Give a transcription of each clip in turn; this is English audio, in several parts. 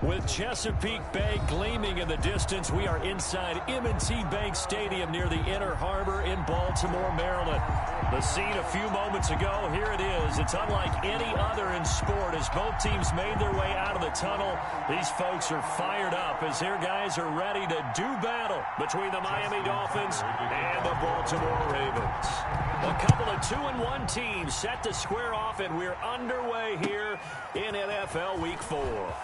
With Chesapeake Bay gleaming in the distance, we are inside M&T Bank Stadium near the Inner Harbor in Baltimore, Maryland. The scene a few moments ago, here it is. It's unlike any other in sport as both teams made their way out of the tunnel. These folks are fired up as their guys are ready to do battle between the Miami Dolphins and the Baltimore Ravens. A couple of 2-1 teams set to square off, and we're underway here in NFL Week 4.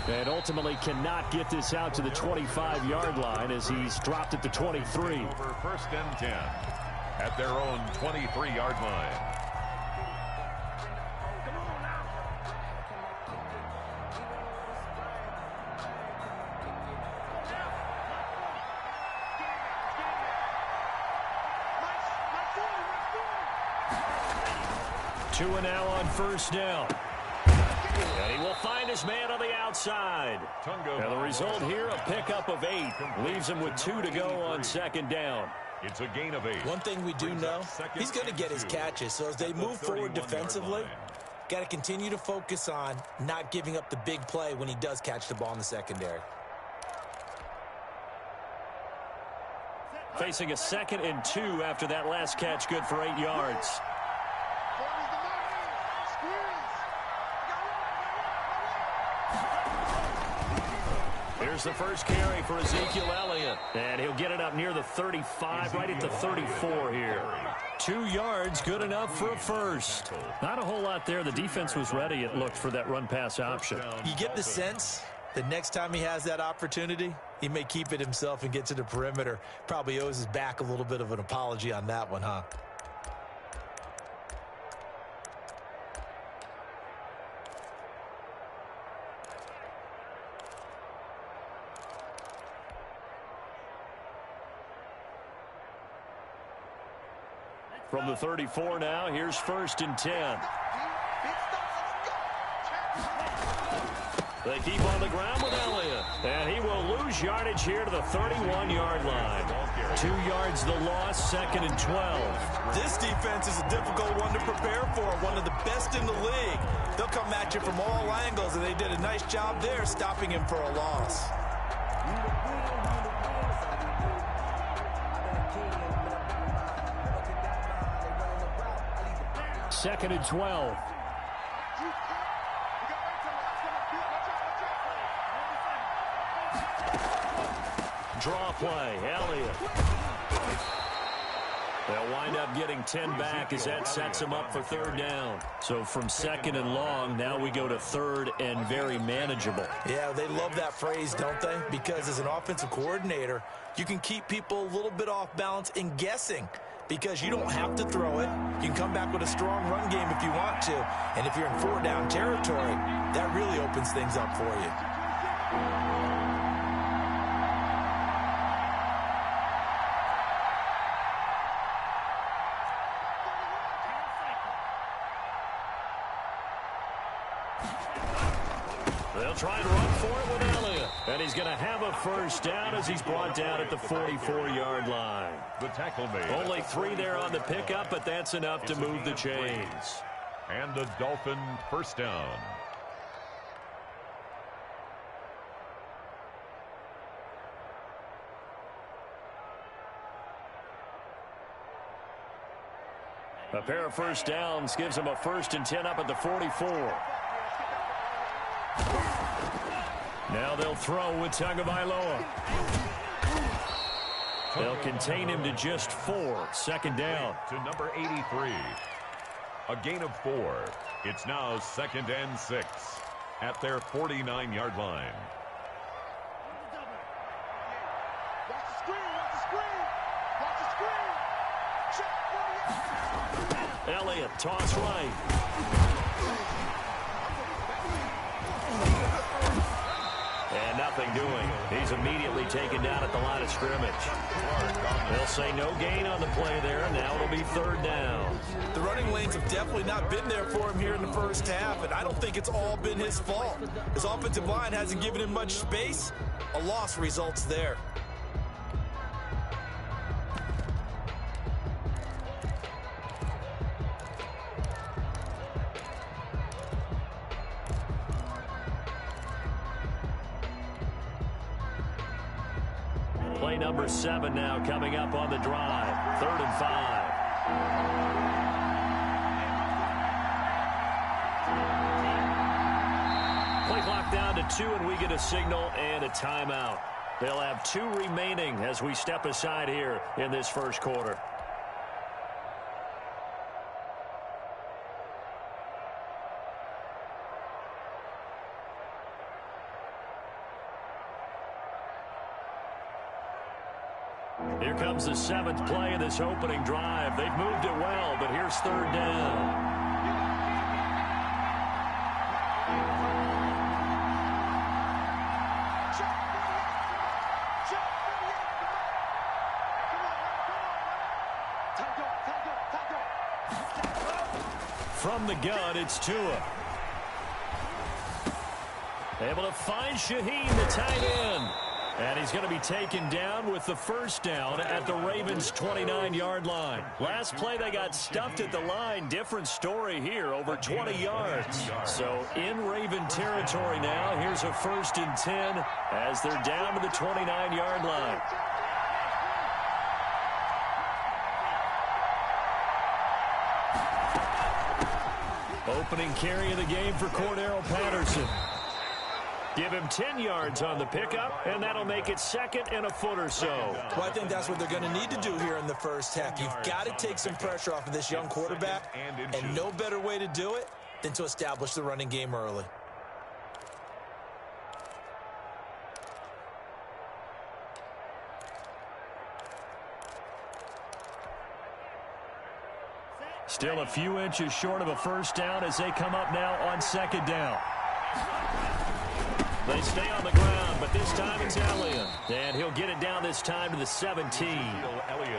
And ultimately cannot get this out to the 25-yard line as he's dropped at the 23. Over 1st and 10 at their own 23-yard line. Two and now on 1st down. And he will find his man on the outside. And the result here, a pickup of 8. Leaves him with 2 to go on 2nd down. It's a gain of 8. One thing we do know, he's going to get his catches. So as they move forward defensively, got to continue to focus on not giving up the big play when he does catch the ball in the secondary. Facing a 2nd and 2 after that last catch, good for 8 yards. Here's the first carry for Ezekiel Elliott. And he'll get it up near the 35, right at the 34 here. 2 yards, good enough for a first. Not a whole lot there. The defense was ready, it looked, for that run-pass option. You get the sense that next time he has that opportunity, he may keep it himself and get to the perimeter. Probably owes his back a little bit of an apology on that one, huh? From the 34 now, here's 1st and 10. They keep on the ground with Elliott. And he will lose yardage here to the 31-yard line. 2 yards the loss, 2nd and 12. This defense is a difficult one to prepare for, one of the best in the league. They'll come at you from all angles, and they did a nice job there stopping him for a loss. 2nd and 12. Draw play, Elliott. They'll wind up getting 10 back as that sets them up for 3rd down. So from 2nd and long, now we go to 3rd and very manageable. Yeah, they love that phrase, don't they? Because as an offensive coordinator, you can keep people a little bit off balance and guessing. Because you don't have to throw it. You can come back with a strong run game if you want to. And if you're in 4-down territory, that really opens things up for you. They'll try and run for it with Elliott. And he's going to have a 1st down as he's brought down at the 44-yard line. The tackle made. Only 3 there on the pickup, but that's enough to move the chains. And the Dolphin 1st down. A pair of 1st downs gives him a 1st and 10 up at the 44. Now they'll throw with Tagovailoa. They'll contain him to just 4. 2nd down. To number 83. A gain of 4. It's now 2nd and 6 at their 49-yard line. Elliott, toss right. And nothing doing. He's immediately taken down at the line of scrimmage. They'll say no gain on the play there, and now it'll be 3rd down. The running lanes have definitely not been there for him here in the 1st half, and I don't think it's all been his fault. His offensive line hasn't given him much space. A loss results there. Play number 7 now coming up on the drive. 3rd and 5. Play clock down to 2, and we get a signal and a timeout. They'll have 2 remaining as we step aside here in this first quarter. Here comes the 7th play of this opening drive. They've moved it well, but here's 3rd down. From the gun, it's Tua. Able to find Shaheen, the tight end. And he's going to be taken down with the first down at the Ravens' 29-yard line. Last play, they got stuffed at the line. Different story here, over 20 yards. So in Raven territory now, here's a 1st and 10 as they're down to the 29-yard line. Opening carry of the game for Cordero Patterson. Give him 10 yards on the pickup, and that'll make it 2nd and a foot or so. Well, I think that's what they're going to need to do here in the first half. You've got to take some pressure off of this young quarterback, and no better way to do it than to establish the running game early. Still a few inches short of a first down as they come up now on 2nd down. They stay on the ground, but this time it's Elliott. And he'll get it down this time to the 17.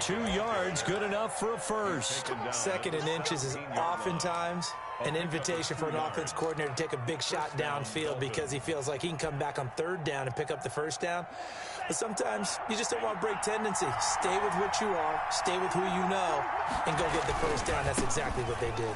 2 yards, good enough for a first. 2nd and inches is oftentimes an invitation for an offense coordinator to take a big shot downfield because he feels like he can come back on 3rd down and pick up the first down. But sometimes you just don't want to break tendency. Stay with what you are, stay with who you know, and go get the first down. That's exactly what they did.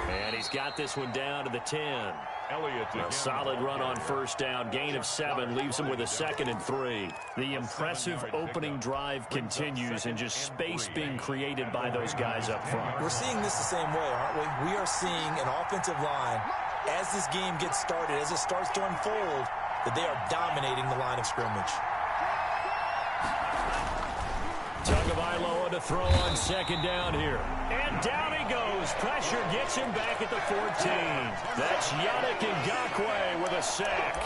And he's got this one down to the 10. A solid run on first down. Gain of 7 leaves him with a 2nd and 3. The impressive opening drive continues and just space being created by those guys up front. We're seeing this the same way, aren't we? We are seeing an offensive line, as this game gets started, as it starts to unfold, that they are dominating the line of scrimmage. Tagovailoa to throw on 2nd down here. And down he goes. Pressure gets him back at the 14. That's Yannick Ngakoue with a sack.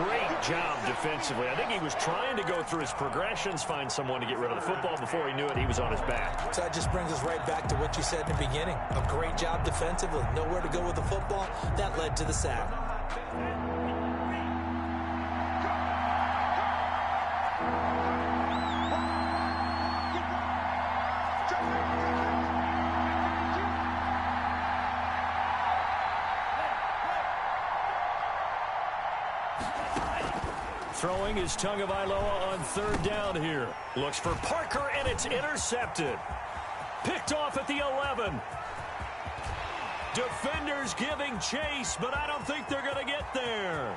Great job defensively. I think he was trying to go through his progressions, find someone to get rid of the football. Before he knew it, he was on his back. So that just brings us right back to what you said in the beginning. A great job defensively. Nowhere to go with the football. That led to the sack. Throwing is Tagovailoa on 3rd down here. Looks for Parker, and it's intercepted. Picked off at the 11. Defenders giving chase, but I don't think they're going to get there.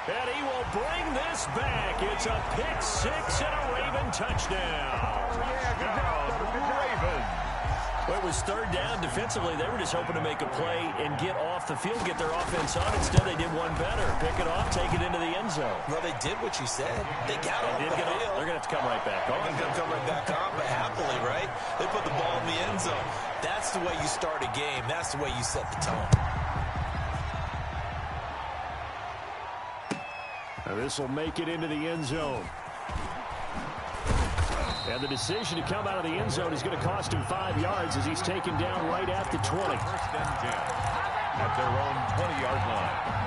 And he will bring this back. It's a pick 6 and a Raven touchdown. Ravens. Well, it was 3rd down defensively. They were just hoping to make a play and get off the field, get their offense on. Instead, they did one better. Pick it off, take it into the end zone. Well, they did what you said. They got off the field. They're going to have to come right back on. They're going to come right back on, but happily, right? They put the ball in the end zone. That's the way you start a game. That's the way you set the tone. Now this will make it into the end zone. And the decision to come out of the end zone is going to cost him 5 yards as he's taken down right at the 20. 1st and 10 at their own 20-yard line.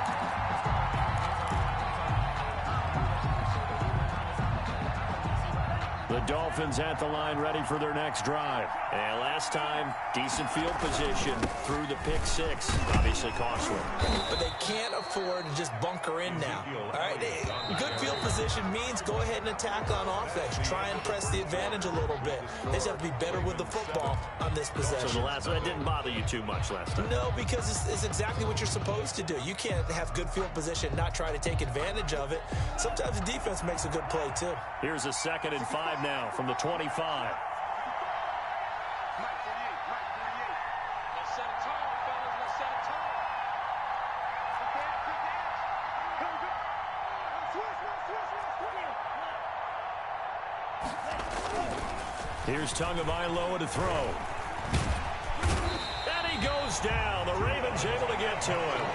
The Dolphins at the line ready for their next drive. And last time, decent field position through the pick six. Obviously costly. But they can't afford to just bunker in now. All right, good field position means go ahead and attack on offense. Try and press the advantage a little bit. They just have to be better with the football on this possession. So that didn't bother you too much last time? No, because it's exactly what you're supposed to do. You can't have good field position, not try to take advantage of it. Sometimes the defense makes a good play, too. Here's a 2nd and 5 now from the 25. Here's Tagovailoa to throw. And he goes down. The Ravens able to get to him.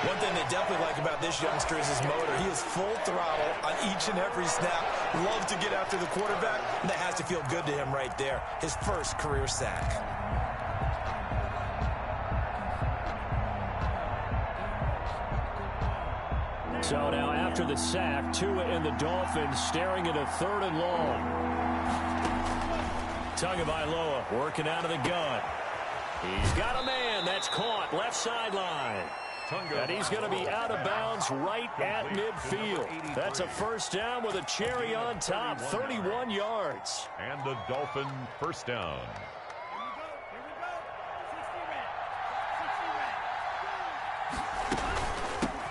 One thing they definitely like about this youngster is his motor. He is full throttle on each and every snap. Loves to get after the quarterback, and that has to feel good to him right there. His first career sack. So now after the sack, Tua and the Dolphins staring at a 3rd and long. Tagovailoa working out of the gun. He's got a man that's caught left sideline. And he's going to be out of bounds right at midfield. That's a first down with a cherry on top, 31 yards. And the Dolphin first down.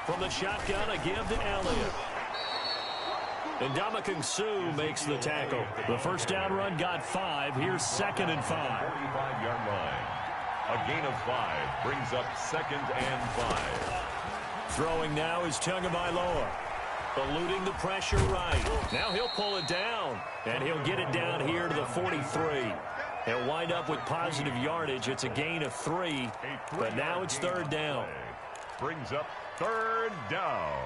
From the shotgun, a give to Elliott. And Ndamukong Suh makes the tackle. The first down run got 5. Here's 2nd and 5. 45-yard line. A gain of 5 brings up 2nd and 5. Throwing now is Tagovailoa. Eluding the pressure right. Now he'll pull it down. And he'll get it down here to the 43. He'll wind up with positive yardage. It's a gain of 3. But now it's 3rd down. Brings up 3rd down.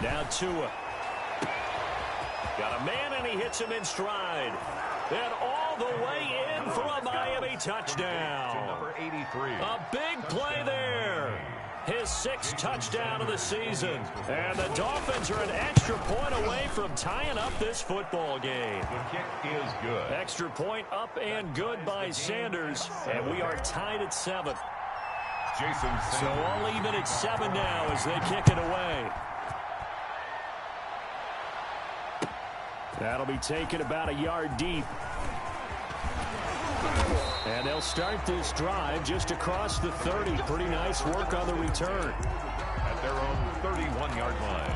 Now Tua. Got a man, and he hits him in stride. And all the way in for a Miami touchdown. Number 83. A big play there. His 6th touchdown of the season. And the Dolphins are an extra point away from tying up this football game. The kick is good. Extra point up and good by Sanders. And we are tied at 7. Jason Sanders. So all even at 7 now as they kick it away. That'll be taken about a yard deep. And they'll start this drive just across the 30. Pretty nice work on the return. At their own 31-yard line.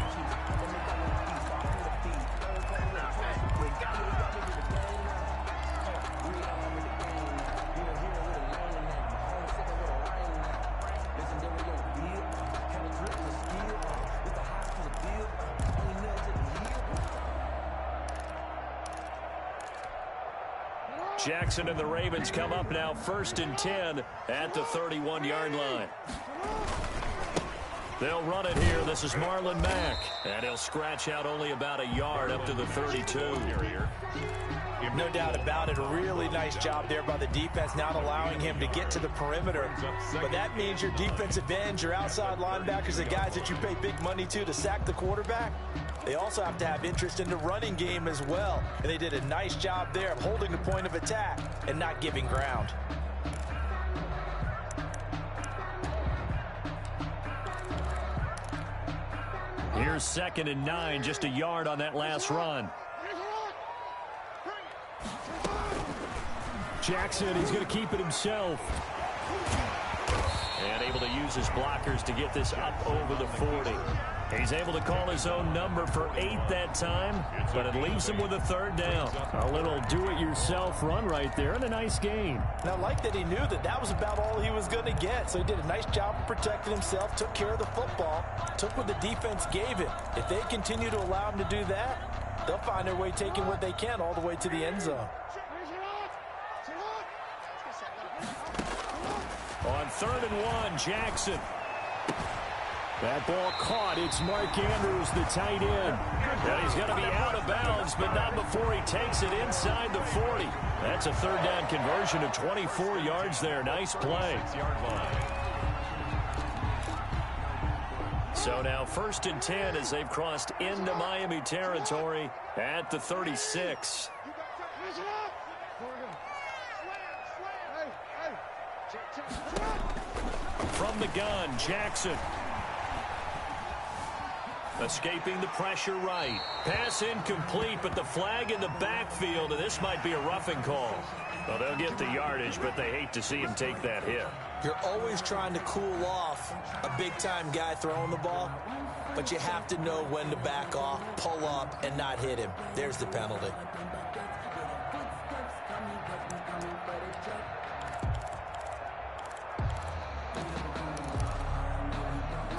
Jackson and the Ravens come up now 1st and 10 at the 31-yard line. They'll run it here. This is Marlon Mack. And he'll scratch out only about a yard up to the 32. No doubt about it. A really nice job there by the defense, not allowing him to get to the perimeter. But that means your defensive ends, your outside linebackers, the guys that you pay big money to sack the quarterback, they also have to have interest in the running game as well. And they did a nice job there of holding the point of attack and not giving ground. Here's 2nd and 9, just a yard on that last run. Jackson, he's going to keep it himself. And able to use his blockers to get this up over the 40. He's able to call his own number for 8 that time, but it leaves him with a 3rd down. A little do-it-yourself run right there and a nice gain. And I like that he knew that that was about all he was going to get, so he did a nice job of protecting himself, took care of the football, took what the defense gave him. If they continue to allow him to do that, they'll find their way taking what they can all the way to the end zone. On 3rd and 1, Jackson. That ball caught. It's Mark Andrews, the tight end. And he's going to be out of bounds, but not before he takes it inside the 40. That's a third down conversion of 24 yards there. Nice play. So now 1st and 10 as they've crossed into Miami territory at the 36. From the gun, Jackson. Escaping the pressure right. Pass incomplete, but the flag in the backfield, and this might be a roughing call. Well, they'll get the yardage, but they hate to see him take that hit. You're always trying to cool off a big-time guy throwing the ball, but you have to know when to back off, pull up, and not hit him. There's the penalty.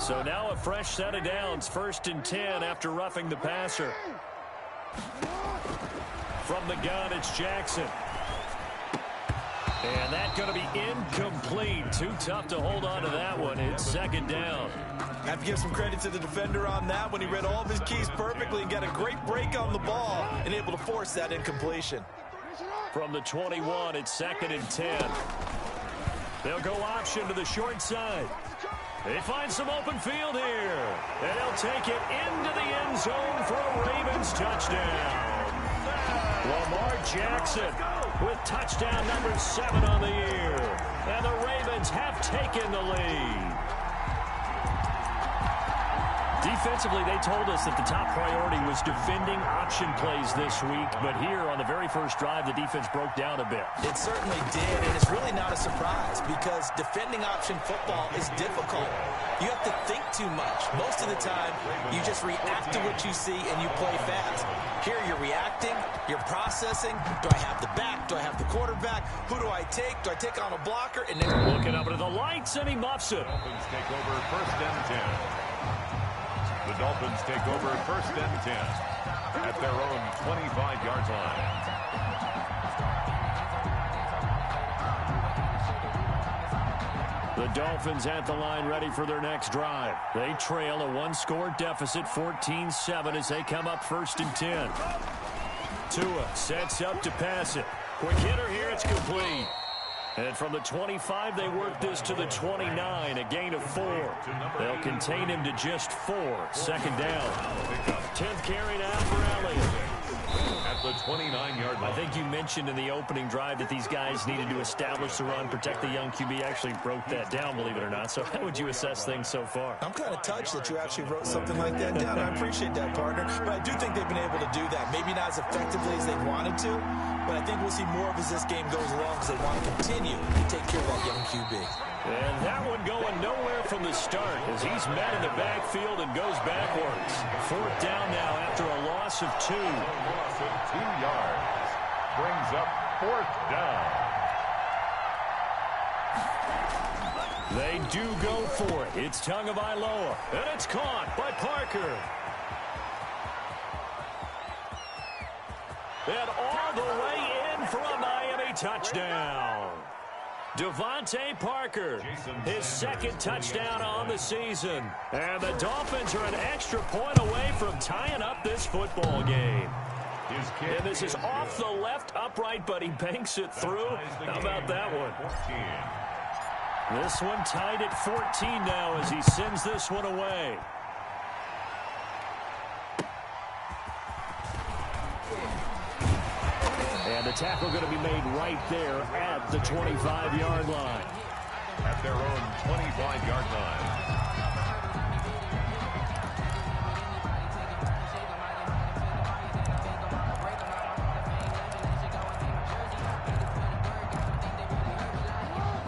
So now a fresh set of downs, 1st and 10 after roughing the passer. From the gun, it's Jackson. And that's going to be incomplete. Too tough to hold on to that one. It's 2nd down. I have to give some credit to the defender on that when he read all of his keys perfectly and got a great break on the ball and able to force that incompletion. From the 21, it's 2nd and 10. They'll go option to the short side. They find some open field here. And they'll take it into the end zone for a Ravens touchdown. Lamar Jackson with touchdown number 7 on the year. And the Ravens have taken the lead. Defensively, they told us that the top priority was defending option plays this week. But here on the very first drive, the defense broke down a bit. It certainly did, and it's really not a surprise because defending option football is difficult. You have to think too much. Most of the time, you just react to what you see and you play fast. Here, you're reacting, you're processing. Do I have the back? Do I have the quarterback? Who do I take? Do I take on a blocker? And then looking up into the lights, and he muffs it. Dolphins take over 1st and 10. The Dolphins take over 1st and 10 at their own 25-yard line. The Dolphins at the line ready for their next drive. They trail a one-score deficit, 14-7, as they come up 1st and 10. Tua sets up to pass it. Quick hitter here, it's complete. And from the 25, they work this to the 29, a gain of 4. They'll contain him to just 4. 2nd down. 10th carry now for Elliott. At the 29-yard line. I think you mentioned in the opening drive that these guys needed to establish the run, protect the young QB. Actually broke that down, believe it or not. So how would you assess things so far? I'm kind of touched that you actually wrote something like that down. I appreciate that, partner. But I do think they've been able to do that. Maybe not as effectively as they wanted to, but I think we'll see more of as this game goes along because they want to continue to take care of that young QB. And that one going nowhere from the start as he's met in the backfield and goes backwards. 4th down now after a loss of 2. Loss of 2 yards. Brings up 4th down. They do go for it. It's Tagovailoa, and it's caught by Parker. And all the way in for a Miami touchdown. Devontae Parker, his 2nd touchdown on the season. And the Dolphins are an extra point away from tying up this football game. And this is off the left upright, but he banks it through. How about that one? This one tied at 14 now as he sends this one away. And the tackle going to be made right there at the 25-yard line. At their own 25-yard line.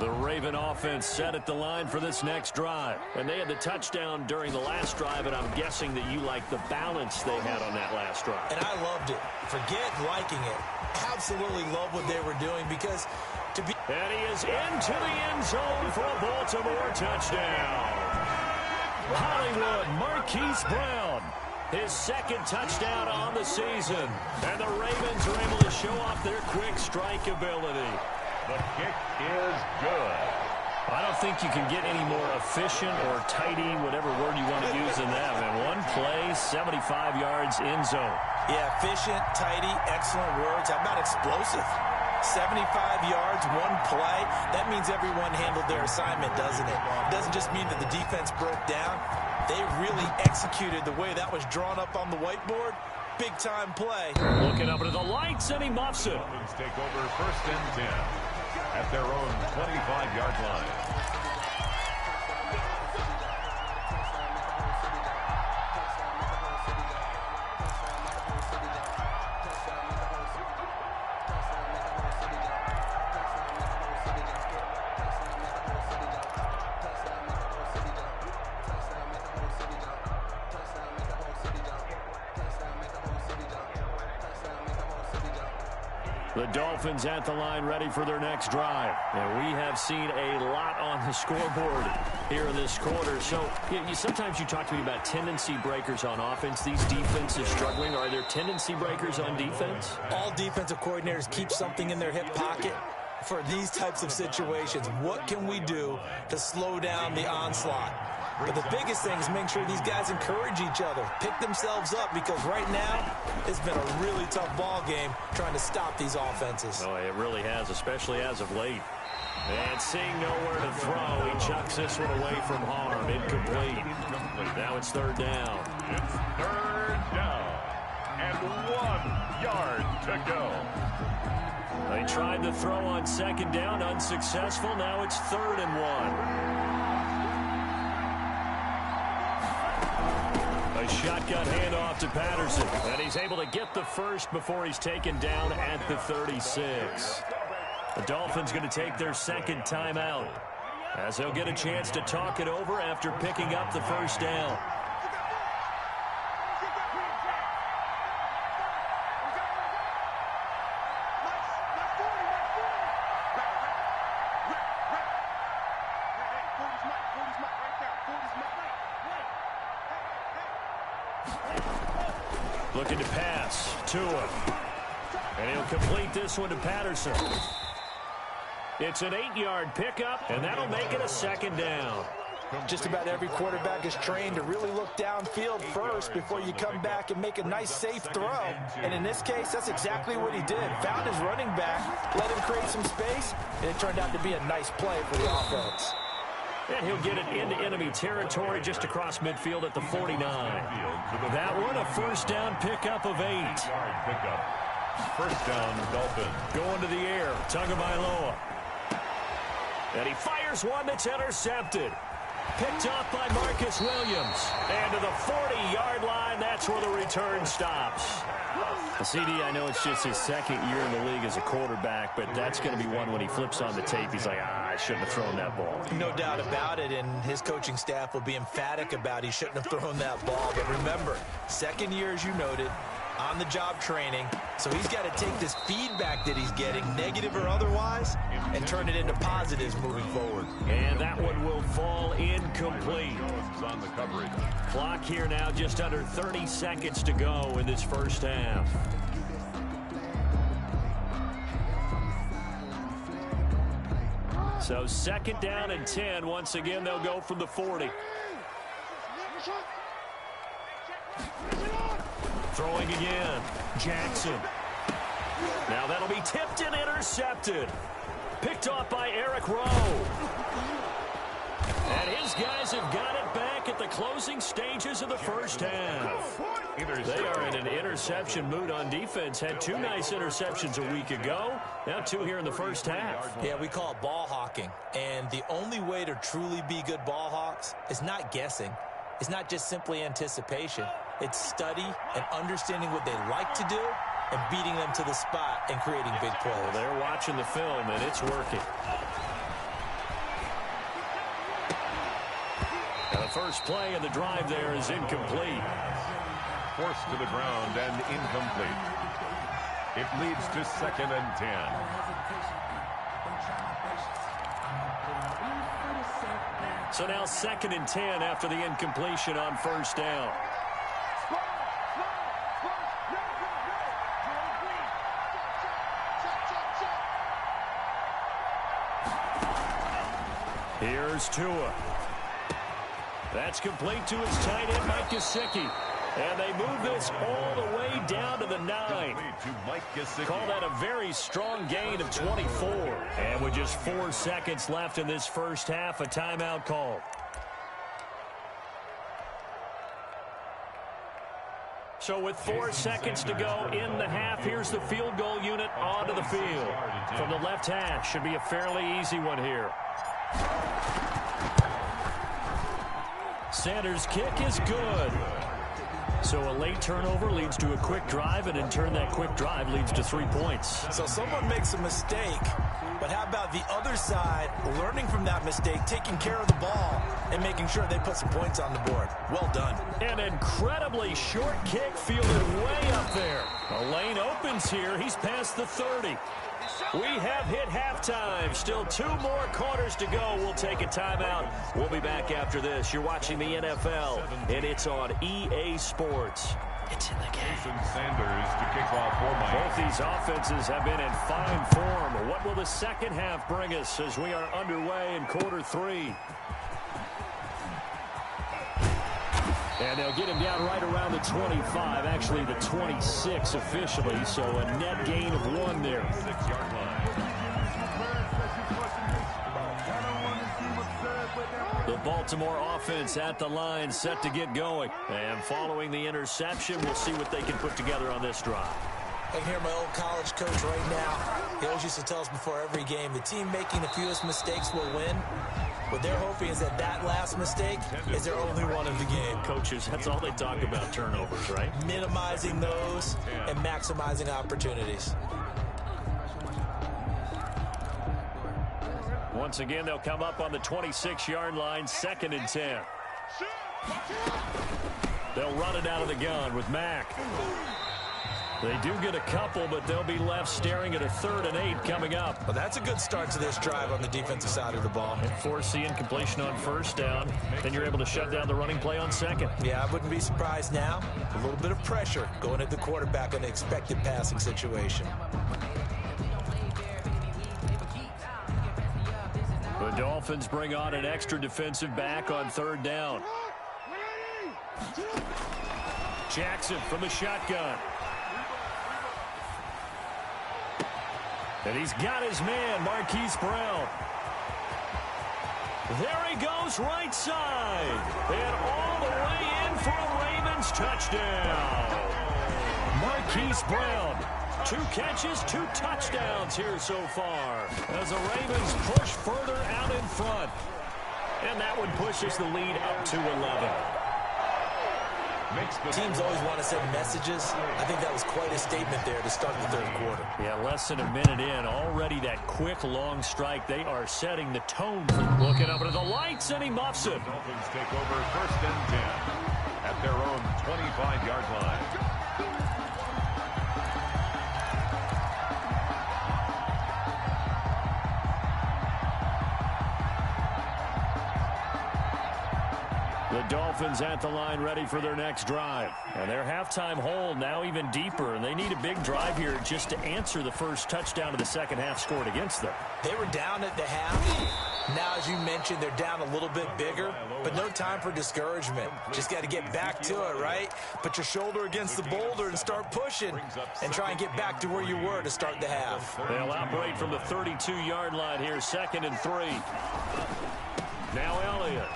The Raven offense set at the line for this next drive. And they had the touchdown during the last drive, and I'm guessing that you like the balance they had on that last drive. And I loved it. Forget liking it. Absolutely love what they were doing because to be... And he is into the end zone for a Baltimore touchdown. Hollywood Marquise Brown, his 2nd touchdown on the season. And the Ravens are able to show off their quick strike ability. The kick is good. I don't think you can get any more efficient or tidy, whatever word you want to use in that. And one play, 75 yards in zone. Yeah, efficient, tidy, excellent words. How about explosive? 75 yards, one play. That means everyone handled their assignment, doesn't it? It doesn't just mean that the defense broke down. They really executed the way that was drawn up on the whiteboard. Big-time play. Looking up into the lights, and he muffs it. Dolphins take over 1st and 10 at their own 25-yard line. The Dolphins at the line ready for their next drive. And we have seen a lot on the scoreboard here in this quarter. So sometimes you talk to me about tendency breakers on offense. These defenses struggling. Are there tendency breakers on defense? All defensive coordinators keep something in their hip pocket for these types of situations. What can we do to slow down the onslaught? But the biggest thing is making sure these guys encourage each other, pick themselves up, because right now it's been a really tough ball game trying to stop these offenses. Oh, it really has, especially as of late. And seeing nowhere to throw, he chucks this one away from harm. Incomplete. Now it's 3rd down. It's 3rd down and 1 yard to go. They tried to throw on 2nd down, unsuccessful. Now it's 3rd and 1. A shotgun handoff to Patterson, and he's able to get the first before he's taken down at the 36. The Dolphins going to take their 2nd timeout as they'll get a chance to talk it over after picking up the 1st down. Looking to pass to him. And he'll complete this one to Patterson. It's an 8-yard pickup, and that'll make it a 2nd down. Just about every quarterback is trained to really look downfield first before you come back and make a nice, safe throw. And in this case, that's exactly what he did. Found his running back, let him create some space, and it turned out to be a nice play for the offense. And he'll get it into enemy territory just across midfield at the 49. That one, a 1st down pickup of 8. 1st down, Dolphins. Going to the air, Tagovailoa. And he fires one that's intercepted. Picked off by Marcus Williams. And to the 40-yard line, that's where the return stops. CD, I know it's just his 2nd year in the league as a quarterback, but that's going to be one when he flips on the tape. He's like, I shouldn't have thrown that ball. No doubt about it, and his coaching staff will be emphatic about he shouldn't have thrown that ball. But remember, 2nd year, as you noted, on-the-job training. So he's got to take this feedback that he's getting, negative or otherwise, and turn it into positives moving forward. And that one will fall incomplete. On the coverage. Clock here now just under 30 seconds to go in this 1st half. So 2nd down and 10. Once again, they'll go from the 40. Throwing again. Jackson. Now that'll be tipped and intercepted. Picked off by Eric Rowe. And his guys have got it back at the closing stages of the 1st half. They are in an interception mood on defense. Had 2 nice interceptions a week ago. Now 2 here in the 1st half. Yeah, we call it ball hawking. And the only way to truly be good ball hawks is not guessing. It's not just simply anticipation. It's study and understanding what they like to do and beating them to the spot and creating big plays. Well, they're watching the film, and it's working. And the first play of the drive there is incomplete. Forced to the ground and incomplete. It leads to 2nd and 10. So now 2nd and 10 after the incompletion on 1st down. Here's Tua. That's complete to his tight end, Mike Gesicki. And they move this all the way down to the 9. Call that a very strong gain of 24. And with just 4 seconds left in this first half, a timeout call. So with 4 seconds to go in the half, here's the field goal unit onto the field. From the left hash, should be a fairly easy one here. Sanders' kick is good. So a late turnover leads to a quick drive, and in turn that quick drive leads to 3 points. So someone makes a mistake, but how about the other side learning from that mistake, taking care of the ball, and making sure they put some points on the board? Well done. An incredibly short kick fielded way up there. The lane opens here. He's past the 30. We have hit halftime. Still 2 more quarters to go. We'll take a timeout. We'll be back after this. You're watching the NFL, and it's on EA Sports. It's in the game. Sanders to kick off for Miami. Both these offenses have been in fine form. What will the second half bring us as we are underway in quarter 3? And they'll get him down right around the 25, actually the 26 officially, so a net gain of 1 there. 6-yard line. The Baltimore offense at the line, set to get going. And following the interception, we'll see what they can put together on this drive. I can hear my old college coach right now. He always used to tell us before every game, the team making the fewest mistakes will win. What they're hoping is that last mistake is their only one of the game. Coaches, that's all they talk about, turnovers, right? Minimizing those and maximizing opportunities. Once again, they'll come up on the 26-yard line, 2nd and 10. They'll run it out of the gun with Mack. They do get a couple, but they'll be left staring at a 3rd and 8 coming up. Well, that's a good start to this drive on the defensive side of the ball. And force the incompletion on 1st down. Then you're able to shut down the running play on 2nd. Yeah, I wouldn't be surprised now. A little bit of pressure going at the quarterback on an expected passing situation. The Dolphins bring on an extra defensive back on 3rd down. Jackson from the shotgun. And he's got his man, Marquise Brown. There he goes, right side. And all the way in for a Ravens touchdown. Marquise Brown, 2 catches, 2 touchdowns here so far, as the Ravens push further out in front. And that one pushes the lead up to 11. Teams always want to send messages. I think that was quite a statement there to start the 3rd quarter. Yeah, less than a minute in. Already that quick, long strike. They are setting the tone. Looking up into the lights, and he muffs it. Dolphins take over 1st and 10 at their own 25-yard line. The Dolphins at the line ready for their next drive. And their halftime hole now even deeper, and they need a big drive here just to answer the first touchdown of the second half scored against them. They were down at the half. Now, as you mentioned, they're down a little bit bigger, but no time for discouragement. Just got to get back to it, right? Put your shoulder against the boulder and start pushing and try and get back to where you were to start the half. They'll operate from the 32-yard line here, 2nd and 3. Now Elliott.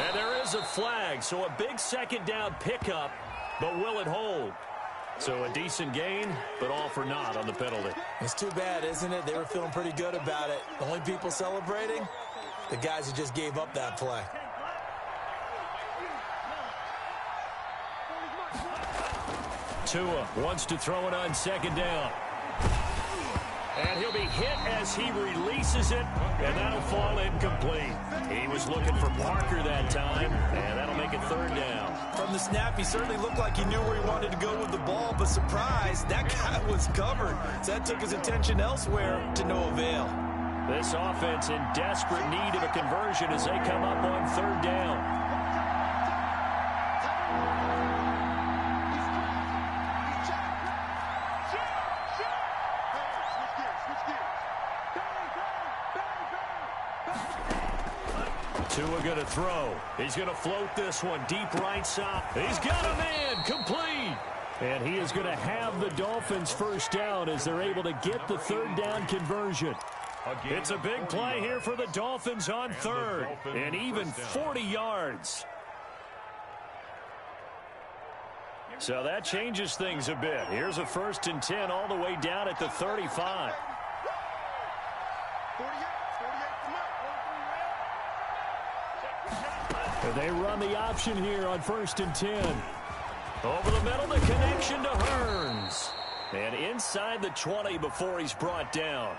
And there is a flag, so a big 2nd down pickup, but will it hold? So a decent gain, but all for naught on the penalty. It's too bad, isn't it? They were feeling pretty good about it. The only people celebrating, the guys who just gave up that play. Tua wants to throw it on 2nd down. And he'll be hit as he releases it, and that'll fall incomplete. He was looking for Parker that time, and that'll make it 3rd down. From the snap, he certainly looked like he knew where he wanted to go with the ball, but surprise, that guy was covered. So that took his attention elsewhere to no avail. This offense in desperate need of a conversion as they come up on 3rd down. Tua going to throw. He's going to float this one deep right side. He's got a man complete. And he is going to have the Dolphins first down as they're able to get the third down conversion. It's a big play here for the Dolphins on third. And even 40 yards. So that changes things a bit. Here's a 1st and 10 all the way down at the 35. They run the option here on 1st and 10. Over the middle, the connection to Hearns. And inside the 20 before he's brought down.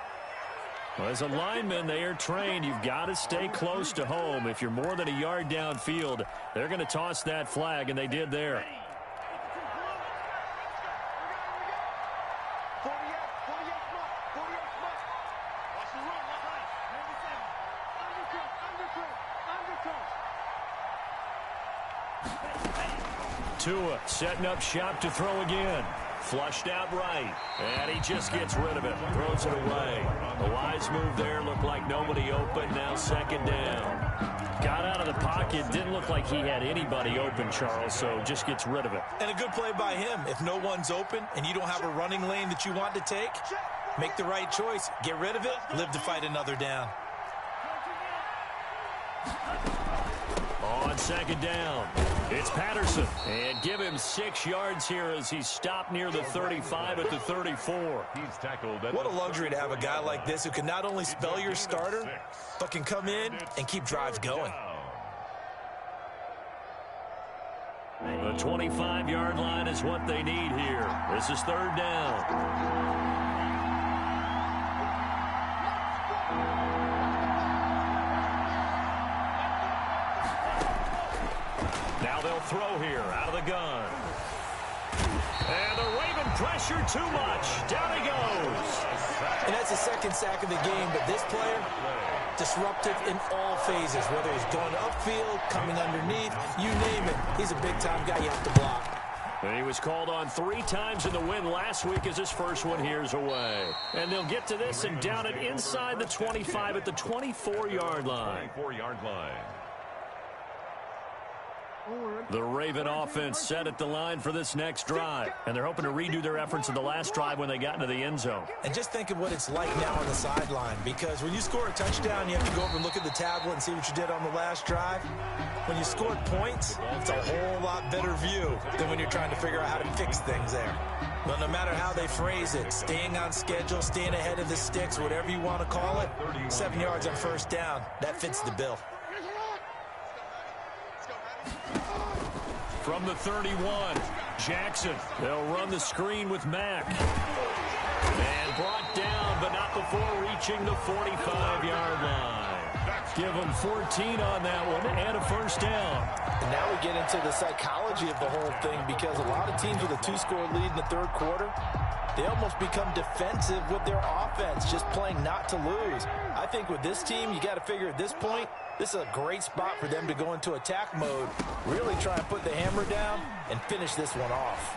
Well, as a lineman, they are trained. You've got to stay close to home. If you're more than a yard downfield, they're going to toss that flag, and they did there. Tua setting up shop to throw again. Flushed out right. And he just gets rid of it. Throws it away. A wise move there. Looked like nobody open. Now 2nd down. Got out of the pocket. Didn't look like he had anybody open, Charles, so just gets rid of it. And a good play by him. If no one's open and you don't have a running lane that you want to take, make the right choice. Get rid of it. Live to fight another down. On 2nd down, it's Patterson. And give him 6 yards here as he's stopped near the 35 at the 34. He's tackled. What a luxury to have a guy like this who can not only spell your starter, but can come in and keep drives going. The 25-yard line is what they need here. This is 3rd down. Now they'll throw here out of the gun. And the Raven pressure too much. Down he goes. And that's the 2nd sack of the game, but this player, disruptive in all phases, whether he's going upfield, coming underneath, you name it. He's a big-time guy you have to block. And he was called on 3 times in the win last week as his first one here's away. And they'll get to this and down it inside the 25 at the 24-yard line. 24-yard line. The Raven offense set at the line for this next drive. And they're hoping to redo their efforts in the last drive when they got into the end zone. And just think of what it's like now on the sideline, because when you score a touchdown, you have to go over and look at the tablet and see what you did on the last drive. When you scored points, it's a whole lot better view than when you're trying to figure out how to fix things there. But no matter how they phrase it, staying on schedule, staying ahead of the sticks, whatever you want to call it, 7 yards on 1st down, that fits the bill. From the 31, Jackson. They'll run the screen with Mack. And brought down, but not before reaching the 45-yard line. Give them 14 on that one and a 1st down. And now we get into the psychology of the whole thing, because a lot of teams with a 2-score lead in the 3rd quarter, they almost become defensive with their offense, just playing not to lose. I think with this team, you got to figure at this point, this is a great spot for them to go into attack mode, really try and put the hammer down and finish this one off.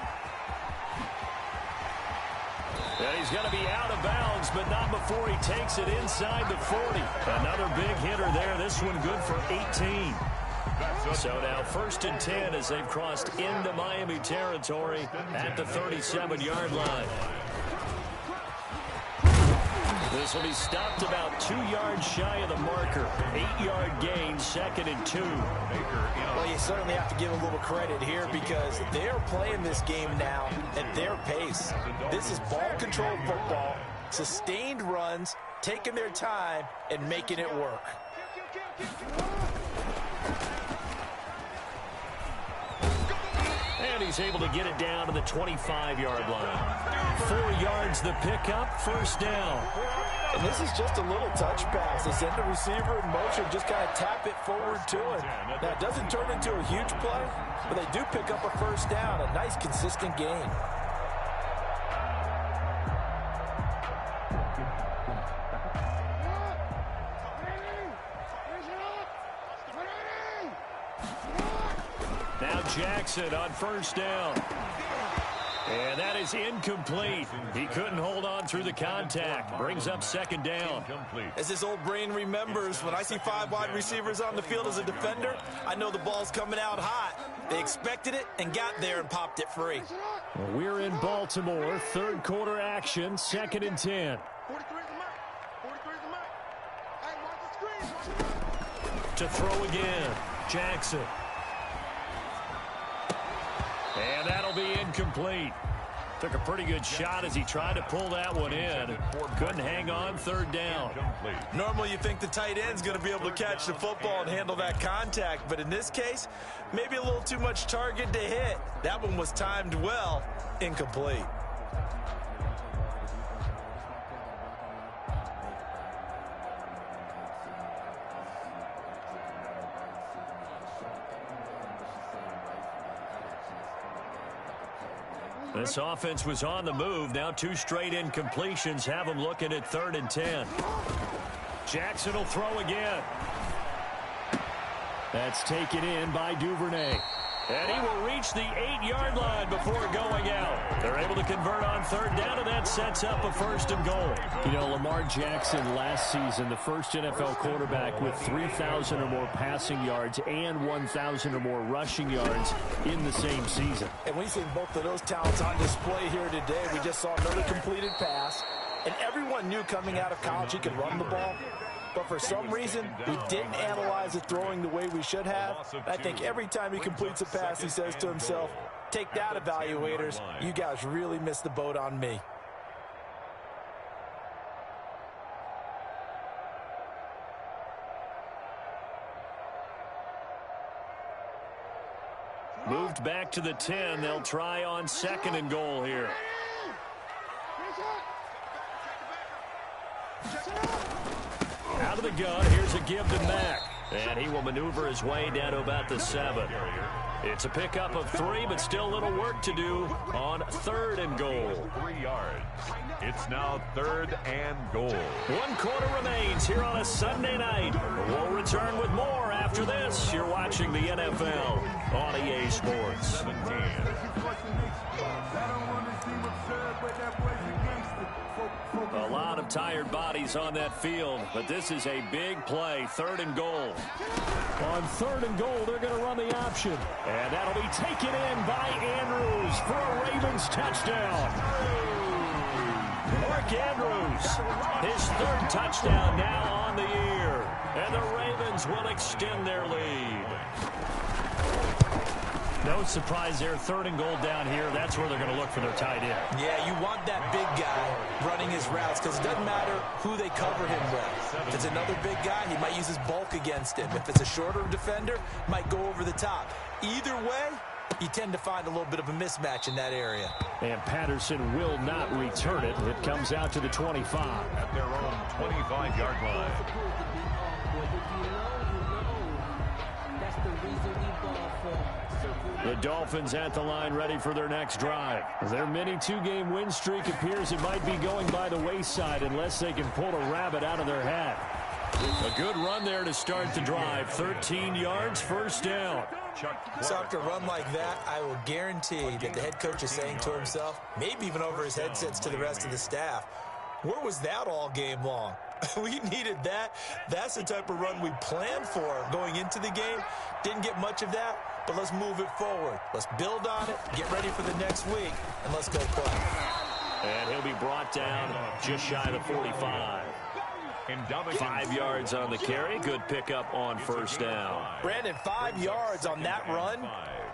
And he's going to be out of bounds, but not before he takes it inside the 40. Another big hitter there. This one good for 18. So now 1st and 10 as they've crossed into Miami territory at the 37-yard line. This will be stopped about 2 yards shy of the marker. 8-yard gain, 2nd and 2. Well, you certainly have to give a little credit here, because they're playing this game now at their pace. This is ball-controlled football, sustained runs, taking their time, and making it work. And he's able to get it down to the 25-yard line. 4 yards the pickup, 1st down. And this is just a little touch pass. They send the receiver in motion, just kind of tap it forward to him. Now, it doesn't turn into a huge play, but they do pick up a 1st down, a nice, consistent gain. Now Jackson on 1st down. And that is incomplete. He couldn't hold on through the contact. Brings up second down. As this old brain remembers, when I see 5 wide receivers on the field as a defender, I know the ball's coming out hot. They expected it and got there and popped it free. Well, we're in Baltimore. Third quarter action, 2nd and 10. To throw again, Jackson. And that'll be incomplete. Took a pretty good shot as he tried to pull that one in. Couldn't hang on, 3rd down. Normally you think the tight end's going to be able to catch the football and handle that contact, but in this case, maybe a little too much target to hit. That one was timed well, incomplete. This offense was on the move. Now 2 straight incompletions have them looking at 3rd and 10. Jackson will throw again. That's taken in by Duvernay. And he will reach the 8-yard line before going out. They're able to convert on 3rd down, and that sets up a 1st and goal. You know, Lamar Jackson last season, the first NFL quarterback with 3,000 or more passing yards and 1,000 or more rushing yards in the same season. And we see both of those talents on display here today. We just saw another completed pass. And everyone knew coming out of college he could run the ball. But for some reason, we didn't analyze the throwing the way we should have. I think every time he completes a pass, he says to himself, take that, evaluators. You guys really missed the boat on me. Moved back to the 10. They'll try on 2nd and goal here. Out of the gun, here's a give to Mack. And he will maneuver his way down to about the 7. It's a pickup of 3, but still a little work to do on 3rd and goal. 3 yards. It's now 3rd and goal. 1 quarter remains here on a Sunday night. We'll return with more after this. You're watching the NFL on EA Sports. 17. A lot of tired bodies on that field, but this is a big play. 3rd and goal. On 3rd and goal, they're going to run the option. And that'll be taken in by Andrews for a Ravens touchdown. Mark Andrews, his 3rd touchdown now on the year. And the Ravens will extend their lead. No surprise there, 3rd and goal down here. That's where they're going to look for their tight end. Yeah, you want that big guy running his routes because it doesn't matter who they cover him with. If it's another big guy, he might use his bulk against him. If it's a shorter defender, might go over the top. Either way, you tend to find a little bit of a mismatch in that area. And Patterson will not return it. It comes out to the 25. At their own 25-yard line. The Dolphins at the line ready for their next drive. Their mini 2-game win streak appears it might be going by the wayside unless they can pull a rabbit out of their hat. A good run there to start the drive. 13 yards, 1st down. So after a run like that, I will guarantee that the head coach is saying to himself, maybe even over his headsets to the rest of the staff, where was that all game long? We needed that. That's the type of run we planned for going into the game. Didn't get much of that, but let's move it forward. Let's build on it, get ready for the next week, and let's go play. And he'll be brought down just shy of the 45. 5 yards on the carry. Good pickup on 1st down. Brandon, 5 yards on that run.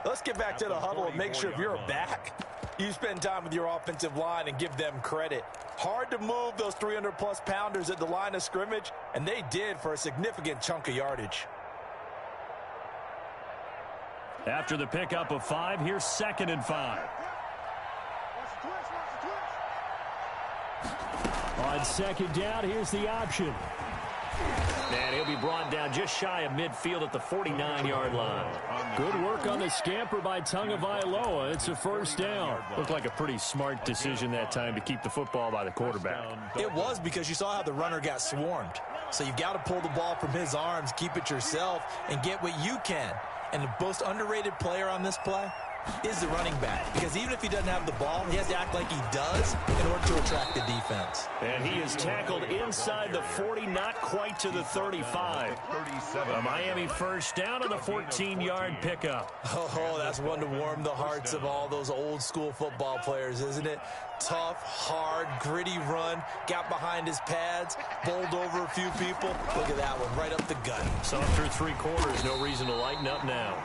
Let's get back to the huddle and make sure if you're a back, you spend time with your offensive line and give them credit. Hard to move those 300-plus pounders at the line of scrimmage, and they did for a significant chunk of yardage. After the pickup of 5, here's 2nd and 5. On 2nd down, here's the option. And he'll be brought down just shy of midfield at the 49-yard line. Good work on the scamper by Tagovailoa. It's a 1st down. Looked like a pretty smart decision that time to keep the football by the quarterback. It was, because you saw how the runner got swarmed. So you've got to pull the ball from his arms, keep it yourself, and get what you can. And the most underrated player on this play, is the running back, because even if he doesn't have the ball, he has to act like he does in order to attract the defense. And he is tackled inside the 40, not quite to the 35. A Miami first down on the 14-yard pickup. Oh, that's one to warm the hearts of all those old-school football players, isn't it? Tough, hard, gritty run, got behind his pads, bowled over a few people. Look at that one, right up the gut. So through 3 quarters, no reason to lighten up now.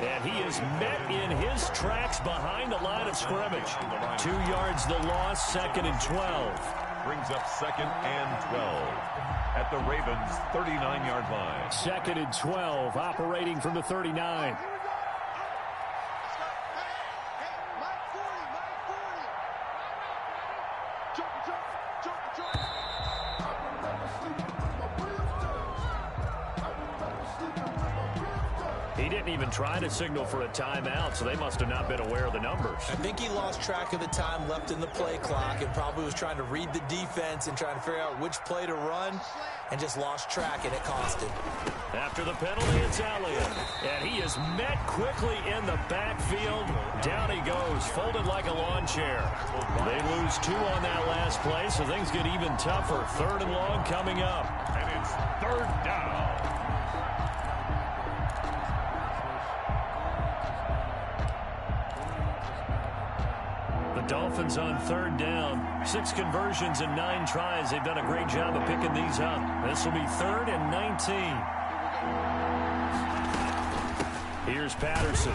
And he is met in his tracks behind the line of scrimmage. 2 yards the loss, 2nd and 12. Brings up 2nd and 12 at the Ravens' 39-yard line. 2nd and 12, operating from the 39. He didn't even try to signal for a timeout, so they must have not been aware of the numbers. I think he lost track of the time left in the play clock and probably was trying to read the defense and trying to figure out which play to run and just lost track, and it cost him. After the penalty, it's Elliott. And he is met quickly in the backfield. Down he goes, folded like a lawn chair. They lose 2 on that last play, so things get even tougher. 3rd and long coming up. And it's 3rd down. Dolphins on 3rd down. 6 conversions and 9 tries. They've done a great job of picking these up. This will be 3rd and 19. Here's Patterson.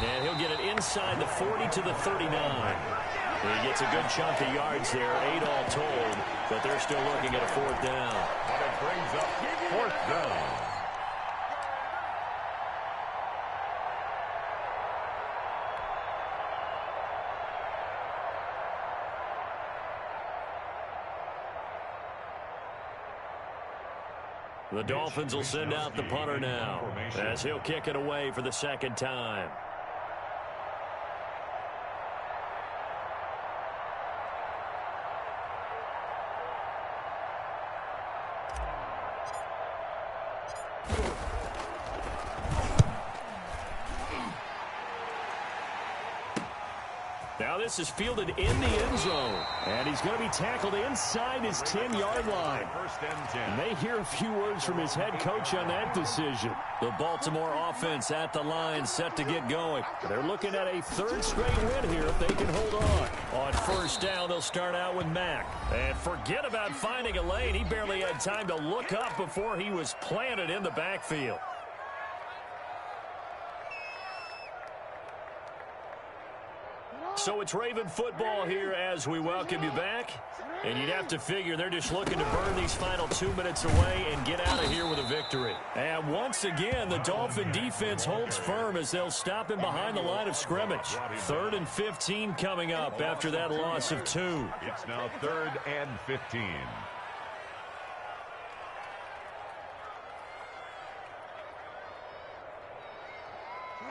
And he'll get it inside the 40 to the 39. He gets a good chunk of yards there, 8 all told, but they're still looking at a 4th down. And it brings up 4th down. The Dolphins will send out the punter now as he'll kick it away for the 2nd time. Now this is fielded in the end zone. And he's going to be tackled inside his 10-yard line. 1st and 10. May hear a few words from his head coach on that decision. The Baltimore offense at the line, set to get going. They're looking at a 3rd straight win here if they can hold on. On 1st down, they'll start out with Mack. And forget about finding a lane. He barely had time to look up before he was planted in the backfield. So it's Raven football here as we welcome you back. And you'd have to figure they're just looking to burn these final 2 minutes away and get out of here with a victory. And once again, the Dolphin defense holds firm as they'll stop him behind the line of scrimmage. 3rd and 15 coming up after that loss of 2. It's now 3rd and 15.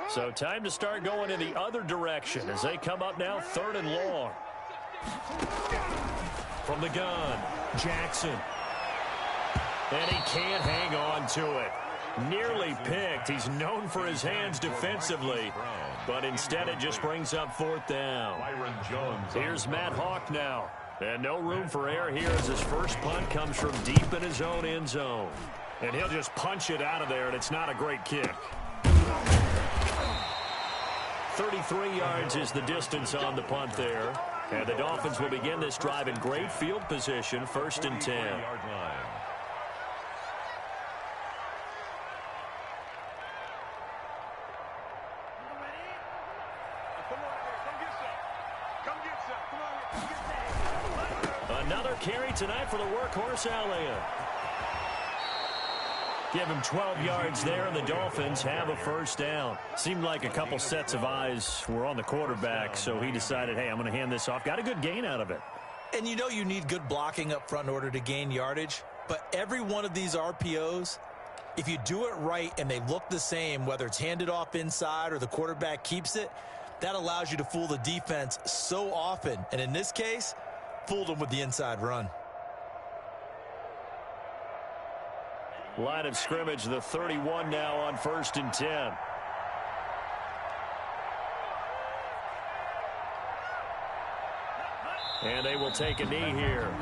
So time to start going in the other direction as they come up now 3rd and long. From the gun, Jackson. And he can't hang on to it. Nearly picked. He's known for his hands defensively, but instead it just brings up 4th down. Here's Matt Hawk now. And no room for error here as his first punt comes from deep in his own end zone. And he'll just punch it out of there, and it's not a great kick. 33 yards is the distance on the punt there. And the Dolphins will begin this drive in great field position, 1st and 10. Another carry tonight for the workhorse Elliott. Give him 12 yards there, and the Dolphins have a 1st down. Seemed like a couple sets of eyes were on the quarterback, so he decided, hey, I'm going to hand this off. Got a good gain out of it. And you know you need good blocking up front in order to gain yardage, but every one of these RPOs, if you do it right and they look the same, whether it's handed off inside or the quarterback keeps it, that allows you to fool the defense so often. And in this case, fooled them with the inside run. Line of scrimmage, the 31 now on 1st and 10. And they will take a knee here.